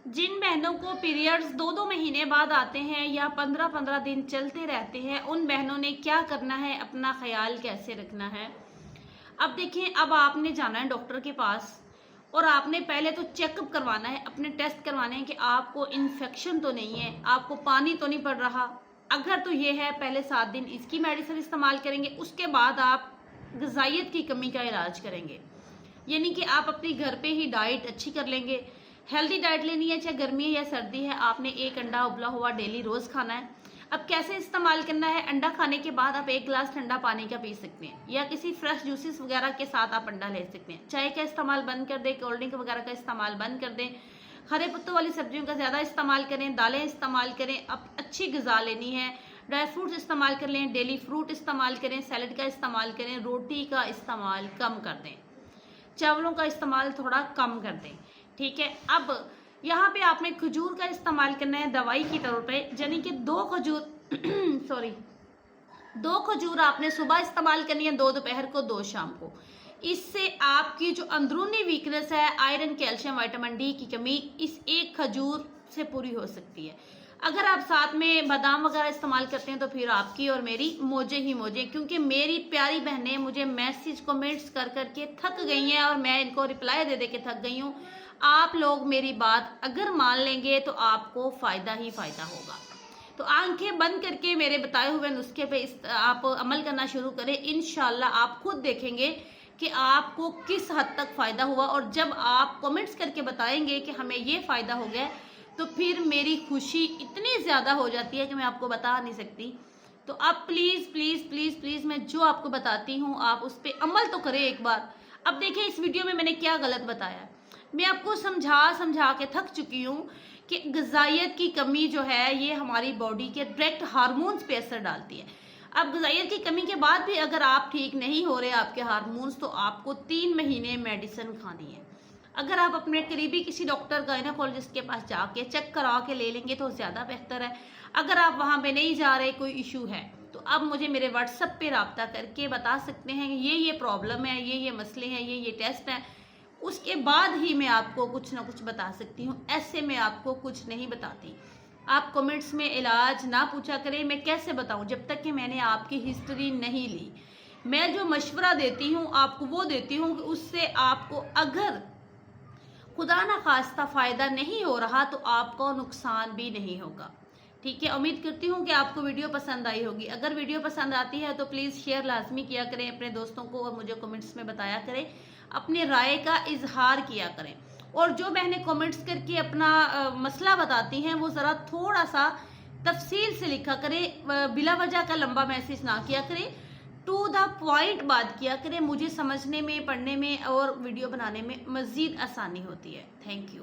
जिन बहनों को पीरियड्स 2-2 महीने बाद आते हैं या 15-15 दिन चलते रहते हैं, उन बहनों ने क्या करना है, अपना ख्याल कैसे रखना है। अब देखें, अब आपने जाना है डॉक्टर के पास और आपने पहले तो चेकअप करवाना है, अपने टेस्ट करवाने हैं कि आपको इन्फेक्शन तो नहीं है, आपको पानी तो नहीं पड़ रहा। अगर तो ये है, पहले 7 दिन इसकी मेडिसिन इस्तेमाल करेंगे, उसके बाद आप ग़िज़ाइयत की कमी का इलाज करेंगे। यानी कि आप अपनी घर पे ही डाइट अच्छी कर लेंगे। हेल्दी डाइट लेनी है, चाहे गर्मी है या सर्दी है। आपने 1 अंडा उबला हुआ डेली रोज़ खाना है। अब कैसे इस्तेमाल करना है, अंडा खाने के बाद आप 1 गिलास ठंडा पानी का पी सकते हैं या किसी फ्रेश जूसेस वगैरह के साथ आप अंडा ले सकते हैं। चाय का इस्तेमाल बंद कर दें, कोल्ड ड्रिंक वगैरह का इस्तेमाल बंद कर दें। हरे पत्तों वाली सब्जियों का ज़्यादा इस्तेमाल करें, दालें इस्तेमाल करें। अब अच्छी ग़िज़ा लेनी है, ड्राई फ्रूट्स इस्तेमाल कर लें, डेली फ्रूट इस्तेमाल करें, सैलड का इस्तेमाल करें, रोटी का इस्तेमाल कम कर दें, चावलों का इस्तेमाल थोड़ा कम कर दें। ठीक है। अब यहाँ पे आपने खजूर का इस्तेमाल करना है दवाई की तौर पे, यानी कि 2 खजूर सॉरी 2 खजूर आपने सुबह इस्तेमाल करनी है, 2 दोपहर को, 2 शाम को। इससे आपकी जो अंदरूनी वीकनेस है, आयरन, कैल्शियम, विटामिन डी की कमी इस 1 खजूर से पूरी हो सकती है। अगर आप साथ में बादाम वगैरह इस्तेमाल करते हैं तो फिर आपकी और मेरी मौजे ही मौजे, क्योंकि मेरी प्यारी बहनें मुझे मैसेज कमेंट्स कर करके थक गई हैं और मैं इनको रिप्लाई दे दे के थक गई हूँ। आप लोग मेरी बात अगर मान लेंगे तो आपको फ़ायदा ही फ़ायदा होगा। तो आंखें बंद करके मेरे बताए हुए नुस्खे पे आप अमल करना शुरू करें। इंशाल्लाह आप खुद देखेंगे कि आपको किस हद तक फ़ायदा हुआ, और जब आप कमेंट्स करके बताएंगे कि हमें ये फ़ायदा हो गया, तो फिर मेरी खुशी इतनी ज़्यादा हो जाती है कि मैं आपको बता नहीं सकती। तो आप प्लीज़ प्लीज़ प्लीज़ प्लीज़ मैं जो आपको बताती हूँ आप उस पर अमल तो करें एक बार। अब देखिए, इस वीडियो में मैंने क्या गलत बताया है। मैं आपको समझा समझा के थक चुकी हूँ कि ग़िज़ाइयत की कमी जो है ये हमारी बॉडी के डायरेक्ट हार्मोन्स पे असर डालती है। अब ग़िज़ाइयत की कमी के बाद भी अगर आप ठीक नहीं हो रहे आपके हार्मोन्स, तो आपको 3 महीने मेडिसिन खानी है। अगर आप अपने करीबी किसी डॉक्टर, गायनेकोलॉजिस्ट के पास जाके चेक करा के ले लेंगे तो ज़्यादा बेहतर है। अगर आप वहाँ पे नहीं जा रहे, कोई इशू है, तो आप मुझे मेरे व्हाट्सएप पे रब्ता करके बता सकते हैं कि ये प्रॉब्लम है, ये मसले हैं, ये टेस्ट हैं। उसके बाद ही मैं आपको कुछ ना कुछ बता सकती हूँ, ऐसे मैं आपको कुछ नहीं बताती। आप कमेंट्स में इलाज ना पूछा करें, मैं कैसे बताऊँ जब तक कि मैंने आपकी हिस्ट्री नहीं ली। मैं जो मशवरा देती हूँ आपको वो देती हूँ कि उससे आपको अगर खुदा ना खास्ता फ़ायदा नहीं हो रहा तो आपको नुकसान भी नहीं होगा। ठीक है। उम्मीद करती हूँ कि आपको वीडियो पसंद आई होगी। अगर वीडियो पसंद आती है तो प्लीज़ शेयर लाजमी किया करें अपने दोस्तों को, और मुझे कमेंट्स में बताया करें, अपनी राय का इजहार किया करें। और जो बहनें कमेंट्स करके अपना मसला बताती हैं वो ज़रा थोड़ा सा तफसील से लिखा करें, बिला वजह का लंबा मैसेज ना किया करें, टू द पॉइंट बात किया करें। मुझे समझने में, पढ़ने में और वीडियो बनाने में मज़ीद आसानी होती है। Thank you.